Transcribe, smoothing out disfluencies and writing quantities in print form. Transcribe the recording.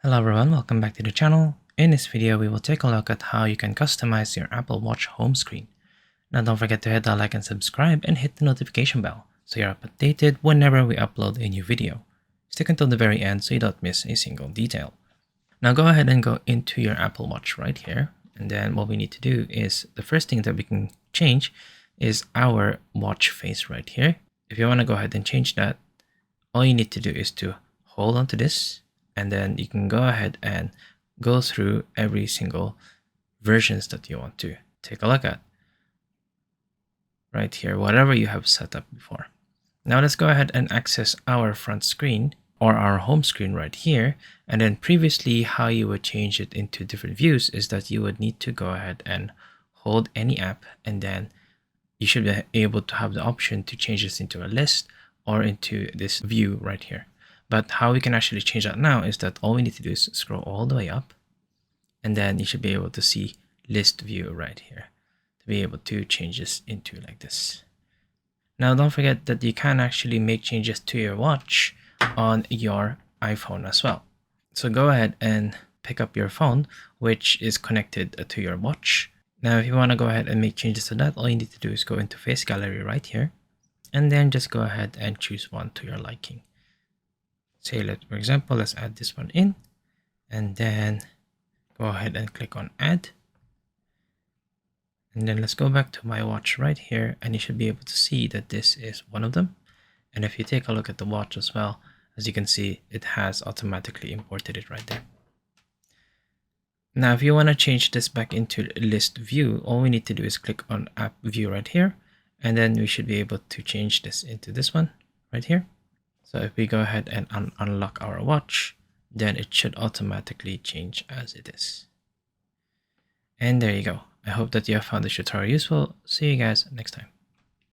Hello everyone, welcome back to the channel. In this video, we will take a look at how you can customize your Apple Watch home screen. Now don't forget to hit that like and subscribe and hit the notification bell so you're updated whenever we upload a new video. Stick until the very end so you don't miss a single detail. Now go ahead and go into your Apple Watch right here. And then what we need to do is, the first thing that we can change is our watch face right here. If you want to go ahead and change that, all you need to do is to hold on to this, and then you can go ahead and go through every single versions that you want to take a look at right here, whatever you have set up before. Now let's go ahead and access our front screen or our home screen right here. And then previously, how you would change it into different views is that you would need to go ahead and hold any app, and then you should be able to have the option to change this into a list or into this view right here. But how we can actually change that now is that all we need to do is scroll all the way up, and then you should be able to see list view right here to be able to change this into like this. Now don't forget that you can actually make changes to your watch on your iPhone as well. So go ahead and pick up your phone, which is connected to your watch. Now if you want to go ahead and make changes to that, all you need to do is go into Face Gallery right here, and then just go ahead and choose one to your liking. Say, for example, let's add this one in, and then go ahead and click on add. And then let's go back to my watch right here, and you should be able to see that this is one of them. And if you take a look at the watch as well, as you can see, it has automatically imported it right there. Now, if you want to change this back into list view, all we need to do is click on app view right here, and then we should be able to change this into this one right here. So if we go ahead and unlock our watch, then it should automatically change as it is. And there you go. I hope that you have found this tutorial useful. See you guys next time.